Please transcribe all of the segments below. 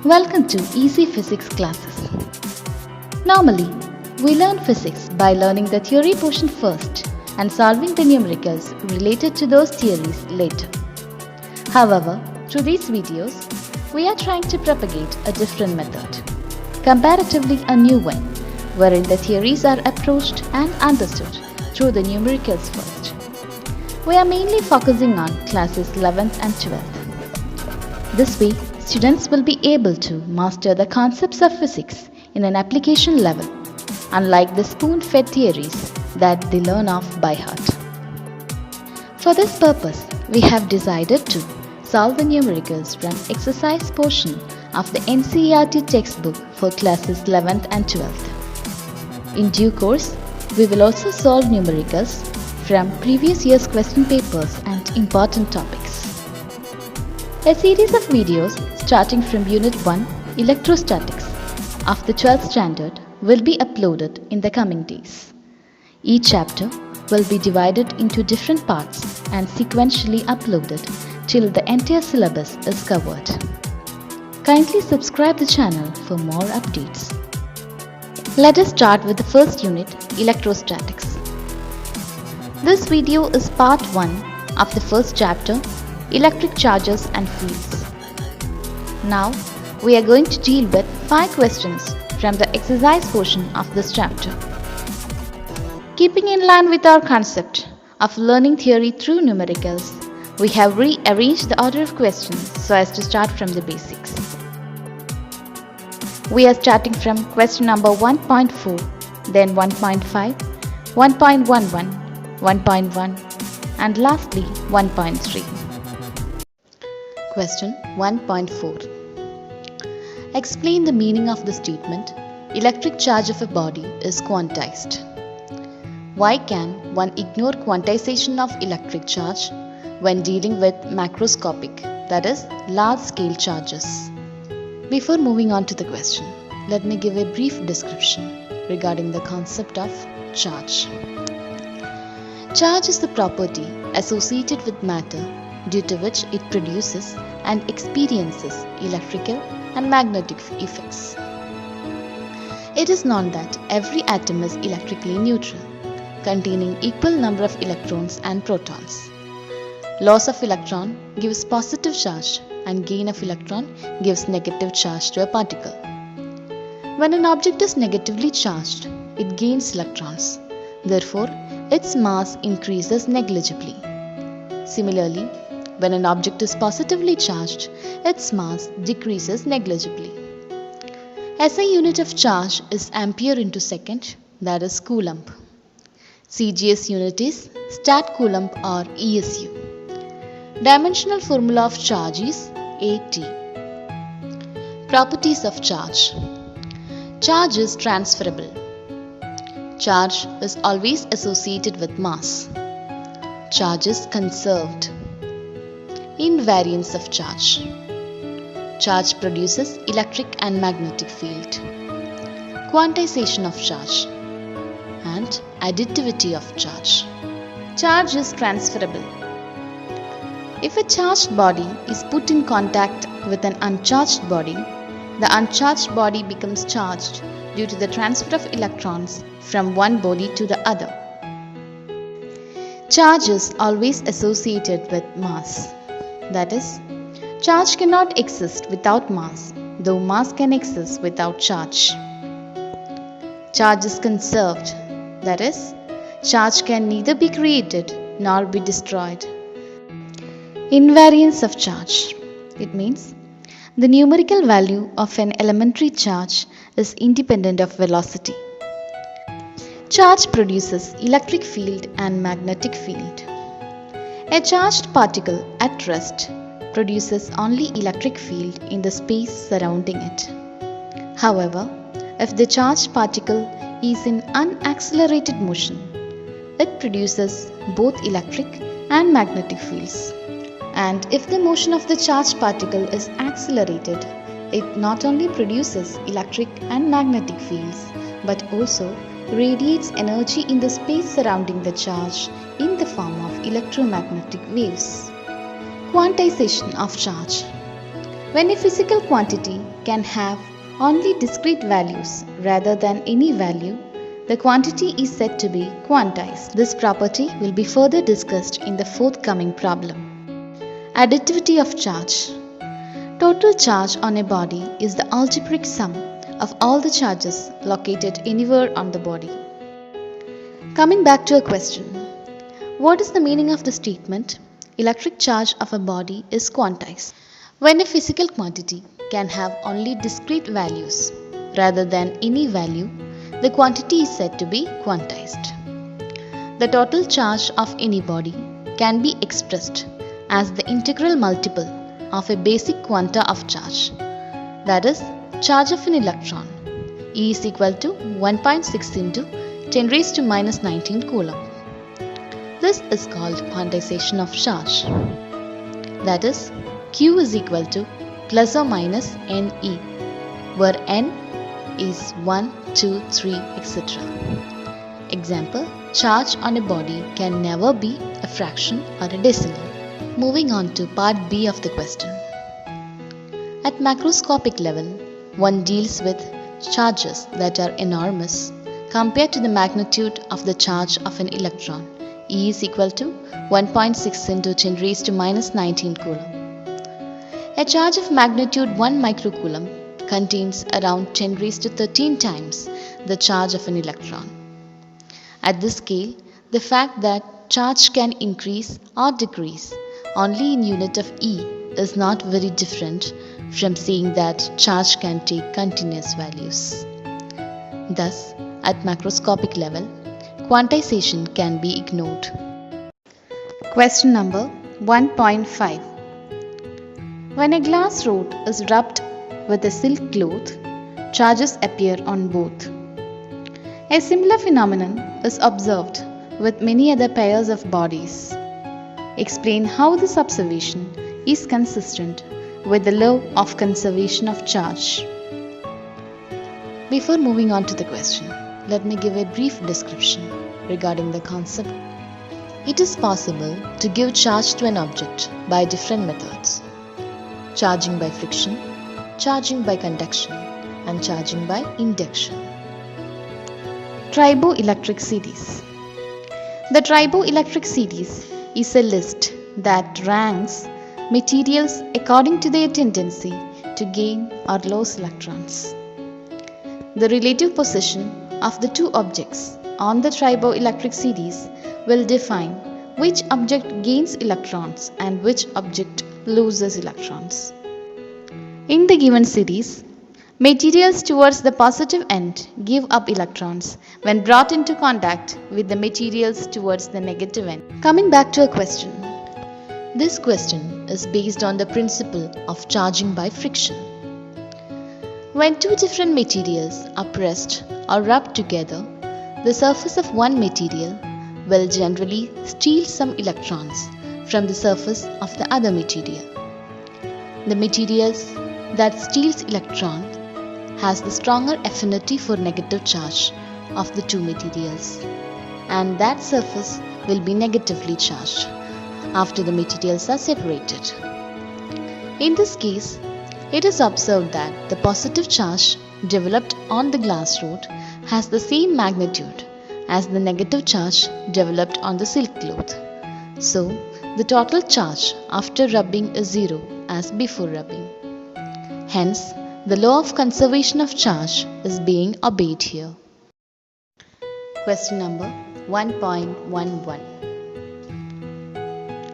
Welcome to Easy Physics classes. Normally, we learn physics by learning the theory portion first and solving the numericals related to those theories later. However, through these videos, we are trying to propagate a different method, comparatively a new one, wherein the theories are approached and understood through the numericals first. We are mainly focusing on classes 11th and 12th. This way, students will be able to master the concepts of physics in an application level, unlike the spoon-fed theories that they learn off by heart. For this purpose, we have decided to solve the numericals from exercise portion of the NCERT textbook for classes 11th and 12th. In due course, we will also solve numericals from previous year's question papers and important topics. A series of videos starting from Unit 1, Electrostatics, of the 12th standard will be uploaded in the coming days. Each chapter will be divided into different parts and sequentially uploaded till the entire syllabus is covered. Kindly subscribe the channel for more updates. Let us start with the first unit, Electrostatics. This video is part 1 of the first chapter, Electric Charges and Fields. Now, we are going to deal with 5 questions from the exercise portion of this chapter. Keeping in line with our concept of learning theory through numericals, we have rearranged the order of questions so as to start from the basics. We are starting from question number 1.4, then 1.5, 1.11, 1.1, and lastly 1.3. Question 1.4. Explain the meaning of the statement, electric charge of a body is quantized. Why can one ignore quantization of electric charge when dealing with macroscopic, that is, large-scale charges? Before moving on to the question, let me give a brief description regarding the concept of charge. Charge is the property associated with matter due to which it produces and experiences electrical and magnetic effects. It is known that every atom is electrically neutral, containing equal number of electrons and protons. Loss of electron gives positive charge and gain of electron gives negative charge to a particle. When an object is negatively charged, it gains electrons. Therefore, its mass increases negligibly. Similarly, when an object is positively charged, its mass decreases negligibly. SI unit of charge is ampere into second, that is coulomb. CGS unit is stat coulomb or ESU. Dimensional formula of charge is AT. Properties of charge. Charge is transferable. Charge is always associated with mass. Charge is conserved. Invariance of charge. Charge produces electric and magnetic field. Quantization of charge and additivity of charge. Charge is transferable. If a charged body is put in contact with an uncharged body, the uncharged body becomes charged due to the transfer of electrons from one body to the other. Charge is always associated with mass. That is, charge cannot exist without mass, though mass can exist without charge. Charge is conserved. That is, charge can neither be created nor be destroyed. Invariance of charge. It means the numerical value of an elementary charge is independent of velocity. Charge produces electric field and magnetic field. A charged particle at rest produces only electric field in the space surrounding it. However, if the charged particle is in unaccelerated motion, it produces both electric and magnetic fields. And if the motion of the charged particle is accelerated, it not only produces electric and magnetic fields, but also radiates energy in the space surrounding the charge in the form of electromagnetic waves. Quantization of charge. When a physical quantity can have only discrete values rather than any value, the quantity is said to be quantized. This property will be further discussed in the forthcoming problem. Additivity of charge. Total charge on a body is the algebraic sum of all the charges located anywhere on the body. Coming back to a question. What is the meaning of the statement, electric charge of a body is quantized? When a physical quantity can have only discrete values rather than any value, the quantity is said to be quantized. The total charge of any body can be expressed as the integral multiple of a basic quanta of charge, that is, charge of an electron, E is equal to 1.6 into 10 raised to minus 19 coulomb. This is called quantization of charge. That is, Q is equal to plus or minus NE, where N is 1, 2, 3, etc. Example, charge on a body can never be a fraction or a decimal. Moving on to part B of the question. At macroscopic level, one deals with charges that are enormous compared to the magnitude of the charge of an electron. E is equal to 1.6 into 10 raised to minus 19 coulomb. A charge of magnitude 1 microcoulomb contains around 10 raised to 13 times the charge of an electron. At this scale, the fact that charge can increase or decrease only in unit of E is not very different from saying that charge can take continuous values. Thus, at macroscopic level, quantization can be ignored. Question number 1.5. When a glass rod is rubbed with a silk cloth, charges appear on both. A similar phenomenon is observed with many other pairs of bodies. Explain how this observation is consistent with the law of conservation of charge. Before moving on to the question, let me give a brief description regarding the concept. It is possible to give charge to an object by different methods: charging by friction, charging by conduction, and charging by induction. Triboelectric series. The triboelectric series is a list that ranks materials according to their tendency to gain or lose electrons. The relative position of the two objects on the triboelectric series will define which object gains electrons and which object loses electrons. In the given series, materials towards the positive end give up electrons when brought into contact with the materials towards the negative end. Coming back to a question. This question is based on the principle of charging by friction. When two different materials are pressed or rubbed together, the surface of one material will generally steal some electrons from the surface of the other material. The materials that steals electrons has the stronger affinity for negative charge of the two materials, and that surface will be negatively charged after the materials are separated. In this case, it is observed that the positive charge developed on the glass rod has the same magnitude as the negative charge developed on the silk cloth. So, the total charge after rubbing is zero as before rubbing. Hence, the law of conservation of charge is being obeyed here. Question number 1.11.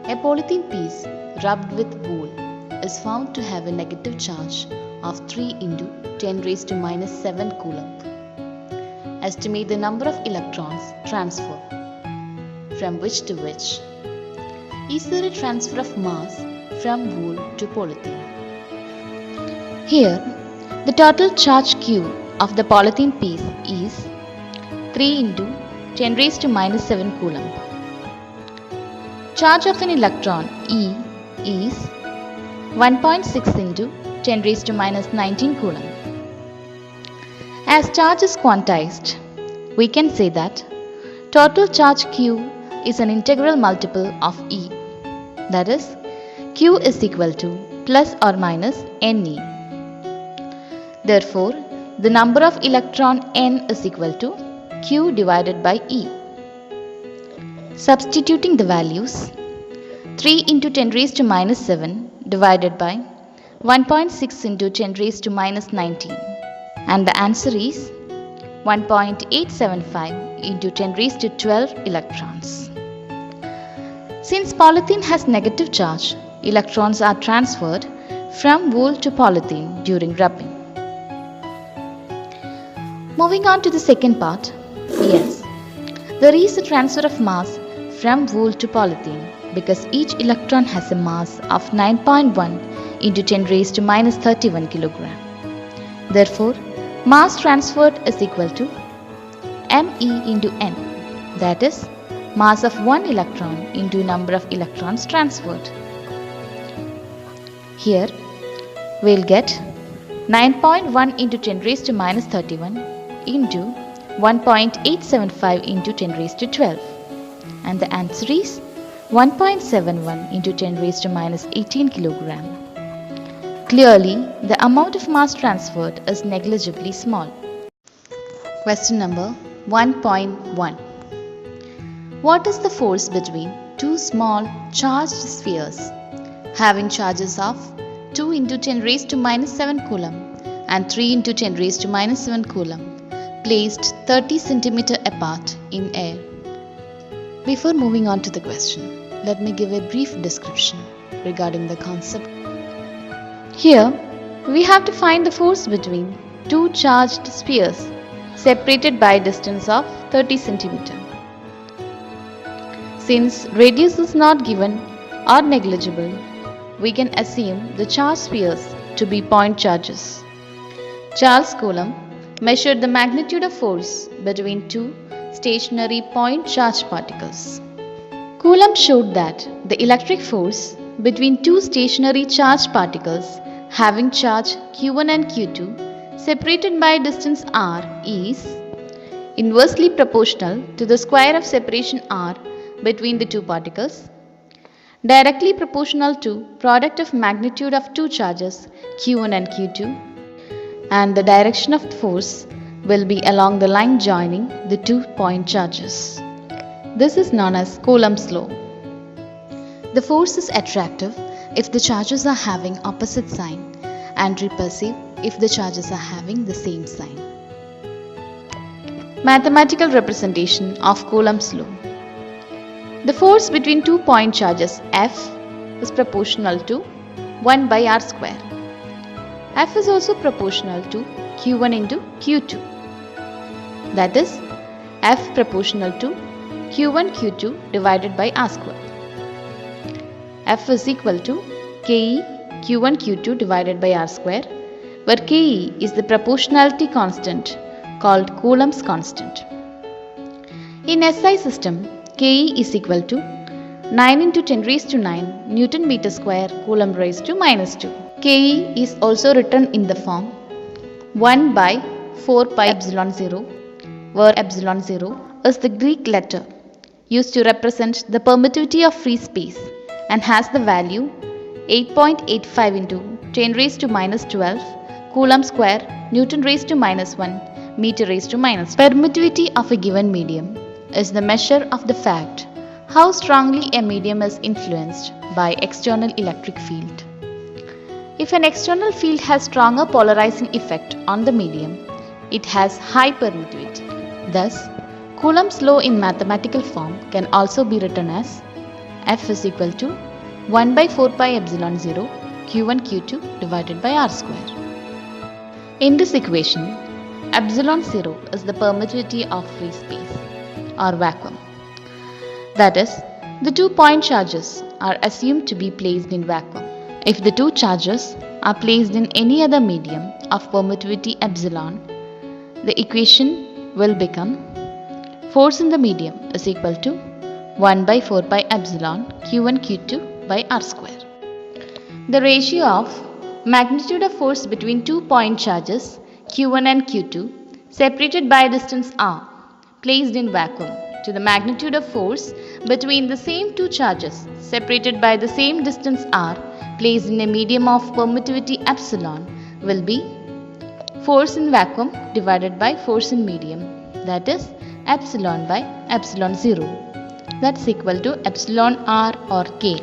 A polythene piece rubbed with wool is found to have a negative charge of 3 into 10 raised to minus 7 coulomb. Estimate the number of electrons transferred from which to which. Is there a transfer of mass from wool to polythene? Here, the total charge Q of the polythene piece is 3 into 10 raised to minus 7 coulomb. Charge of an electron E is 1.6 into 10 raised to minus 19 coulomb. As charge is quantized, we can say that total charge Q is an integral multiple of E. That is, Q is equal to plus or minus NE. Therefore, the number of electron n is equal to Q divided by E. Substituting the values, 3 into 10 raised to minus 7 divided by 1.6 into 10 raised to minus 19, and the answer is 1.875 into 10 raised to 12 electrons. Since polythene has negative charge, electrons are transferred from wool to polythene during rubbing. Moving on to the second part, yes, there is a transfer of mass from wool to polythene because each electron has a mass of 9.1 into 10 raised to minus 31 kilogram. Therefore, mass transferred is equal to me into n, that is, mass of one electron into number of electrons transferred. Here, we'll get 9.1 into 10 raised to minus 31 into 1.875 into 10 raised to 12, and the answer is 1.71 into 10 raised to minus 18 kilogram. Clearly, the amount of mass transferred is negligibly small. Question number 1.1. What is the force between two small charged spheres having charges of 2 into 10 raised to minus 7 coulomb and 3 into 10 raised to minus 7 coulomb placed 30 centimeter apart in air? Before moving on to the question, let me give a brief description regarding the concept. Here, we have to find the force between two charged spheres separated by a distance of 30 centimeter. Since radius is not given or negligible, we can assume the charged spheres to be point charges. Charles Coulomb measured the magnitude of force between two stationary point charge particles. Coulomb showed that the electric force between two stationary charged particles having charge Q1 and Q2 separated by a distance r is inversely proportional to the square of separation r between the two particles, directly proportional to product of magnitude of two charges Q1 and Q2, and the direction of the force will be along the line joining the 2 point charges. This is known as Coulomb's law. The force is attractive if the charges are having opposite sign and repulsive if the charges are having the same sign. Mathematical representation of Coulomb's law. The force between 2 point charges F is proportional to 1 by r square. F is also proportional to Q1 into Q2. That is, F proportional to Q1 Q2 divided by r square. F is equal to Ke Q1 Q2 divided by r square, where Ke is the proportionality constant called Coulomb's constant. In SI system, Ke is equal to 9 into 10 raised to 9 Newton meter square Coulomb raised to minus 2. Ke is also written in the form 1 by 4 pi epsilon 0, where epsilon 0 is the Greek letter used to represent the permittivity of free space and has the value 8.85 into 10 raised to minus 12 Coulomb square Newton raised to minus 1 meter raised to minus 1. Permittivity of a given medium is the measure of the fact how strongly a medium is influenced by external electric field. If an external field has stronger polarizing effect on the medium, it has high permittivity. Thus, Coulomb's law in mathematical form can also be written as F is equal to 1 by 4 pi epsilon 0 Q1 Q2 divided by r square. In this equation, epsilon 0 is the permittivity of free space or vacuum. That is, the 2 point charges are assumed to be placed in vacuum. If the 2 charges are placed in any other medium of permittivity epsilon, the equation will become force in the medium is equal to 1 by 4 pi epsilon Q1 Q2 by r square. The ratio of magnitude of force between 2 point charges Q1 and Q2 separated by a distance r placed in vacuum to the magnitude of force between the same 2 charges separated by the same distance r placed in a medium of permittivity epsilon will be force in vacuum divided by force in medium, that is epsilon by epsilon 0, that's equal to epsilon r or k.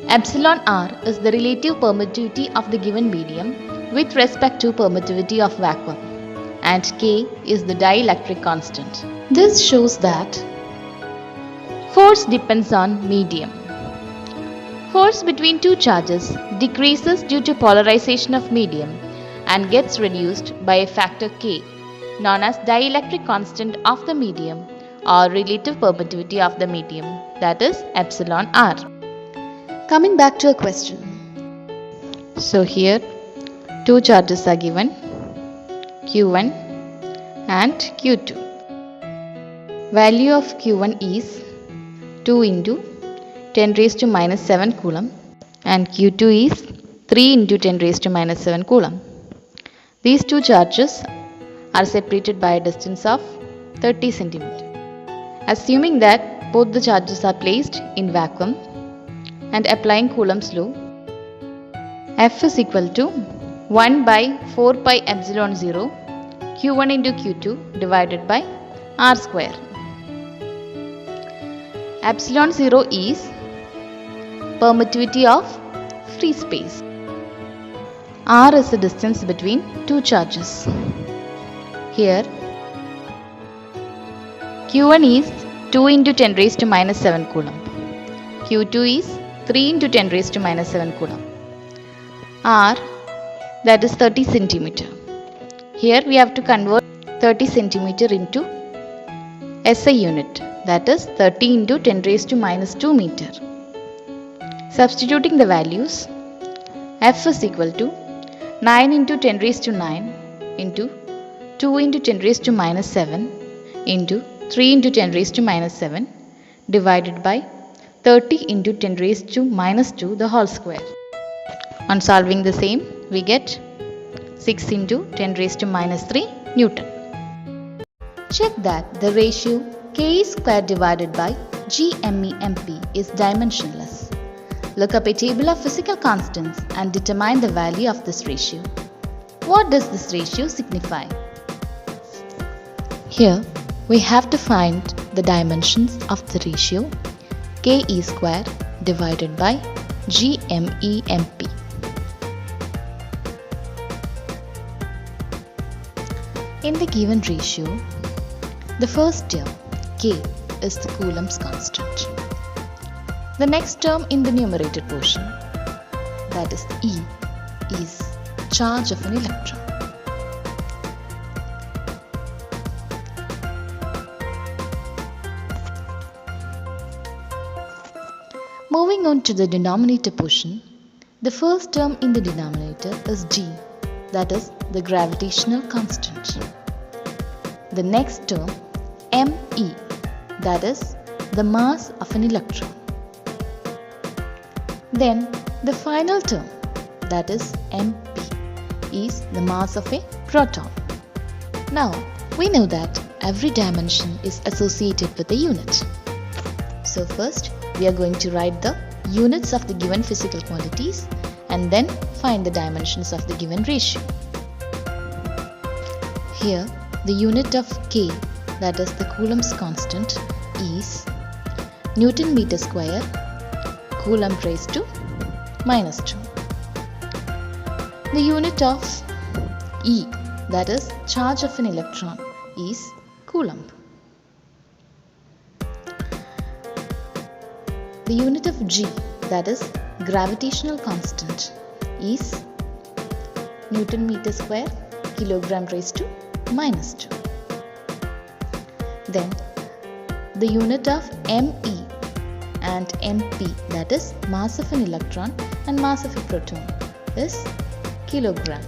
Epsilon r is the relative permittivity of the given medium with respect to permittivity of vacuum, and k is the dielectric constant. This shows that force depends on medium. Force between two charges decreases due to polarization of medium and gets reduced by a factor k, known as dielectric constant of the medium or relative permittivity of the medium, that is epsilon r. Coming back to a question. So here two charges are given, q1 and q2. Value of q1 is 2 into 10 raised to minus 7 coulomb and q2 is 3 into 10 raised to minus 7 coulomb. These two charges are separated by a distance of 30 centimeter. Assuming that both the charges are placed in vacuum and applying Coulomb's law, F is equal to 1 by 4 pi epsilon 0 q1 into q2 divided by r square. Epsilon 0 is permittivity of free space. R is the distance between two charges. Here q1 is 2 into 10 raised to minus 7 coulomb. q2 is 3 into 10 raised to minus 7 coulomb. R, that is 30 centimeter. Here we have to convert 30 centimeter into SI unit, that is 30 into 10 raised to minus 2 meter. Substituting the values, F is equal to 9 into 10 raised to 9 into 2 into 10 raised to minus 7 into 3 into 10 raised to minus 7 divided by 30 into 10 raised to minus 2 the whole square. On solving the same, we get 6 into 10 raised to minus 3 Newton. Check that the ratio K square divided by GMEMP is dimensionless. Look up a table of physical constants and determine the value of this ratio. What does this ratio signify? Here we have to find the dimensions of the ratio Ke square divided by GMEMP. In the given ratio, the first term K is the Coulomb's constant. The next term in the numerator portion, that is E, is charge of an electron. Moving on to the denominator portion, the first term in the denominator is G, that is the gravitational constant. The next term ME, that is the mass of an electron. Then the final term, that is MP, is the mass of a proton. Now we know that every dimension is associated with a unit. So first we are going to write the units of the given physical quantities and then find the dimensions of the given ratio. Here the unit of K, that is the Coulomb's constant, is Newton meter square Coulomb raised to minus 2. The unit of E, that is charge of an electron, is Coulomb. The unit of G, that is gravitational constant, is Newton meter square kilogram raised to minus 2. Then the unit of ME and MP, that is mass of an electron and mass of a proton, is kilogram.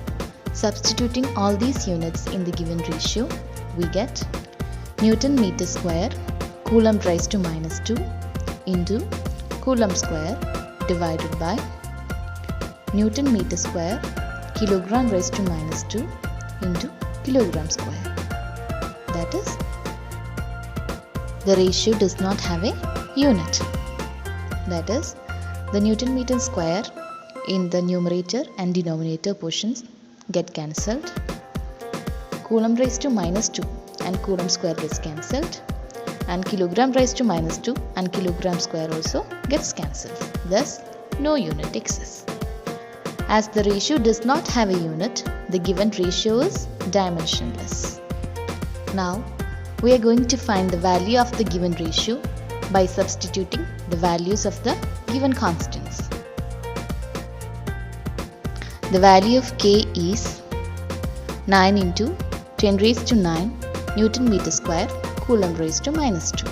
Substituting all these units in the given ratio, we get Newton meter square Coulomb raised to minus 2 into Coulomb square divided by Newton meter square kilogram raised to minus 2 into kilogram square. That is, the ratio does not have a unit. That is, the Newton meter square in the numerator and denominator portions get cancelled. Coulomb raised to minus 2 and Coulomb square gets cancelled. And kilogram raised to minus 2 and kilogram square also gets cancelled. Thus, no unit exists. As the ratio does not have a unit, the given ratio is dimensionless. Now, we are going to find the value of the given ratio by substituting the values of the given constants. The value of K is 9 into 10 raised to 9 Newton meter square Coulomb raised to minus 2.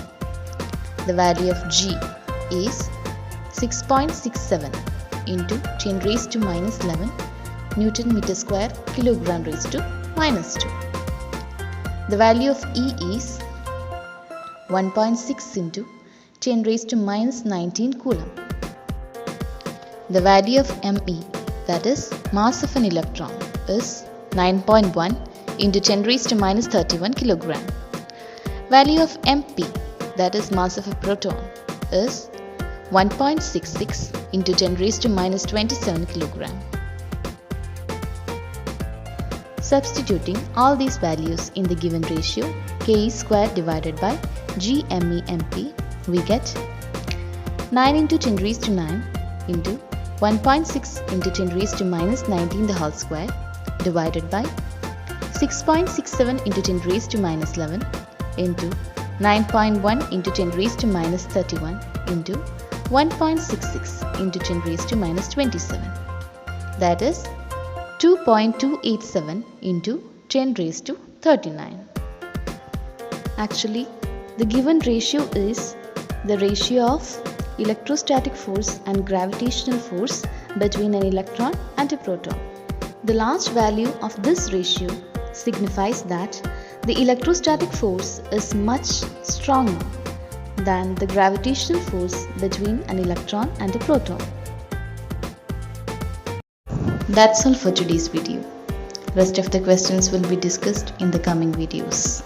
The value of G is 6.67 into 10 raised to minus 11 Newton meter square kilogram raised to minus 2. The value of E is 1.6 into 10 raised to minus 19 Coulomb. The value of Me, that is mass of an electron, is 9.1 into 10 raised to minus 31 kilogram. Value of Mp, that is mass of a proton, is 1.66 into 10 raised to minus 27 kilogram. Substituting all these values in the given ratio Ke square divided by GME/Mp, we get 9 into 10 raised to 9 into 1.6 into 10 raised to minus 19 the whole square divided by 6.67 into 10 raised to minus 11 into 9.1 into 10 raised to minus 31 into 1.66 into 10 raised to minus 27. That is 2.287 into 10 raised to 39. Actually, the given ratio is the ratio of electrostatic force and gravitational force between an electron and a proton. The last value of this ratio signifies that the electrostatic force is much stronger than the gravitational force between an electron and a proton. That's all for today's video. Rest of the questions will be discussed in the coming videos.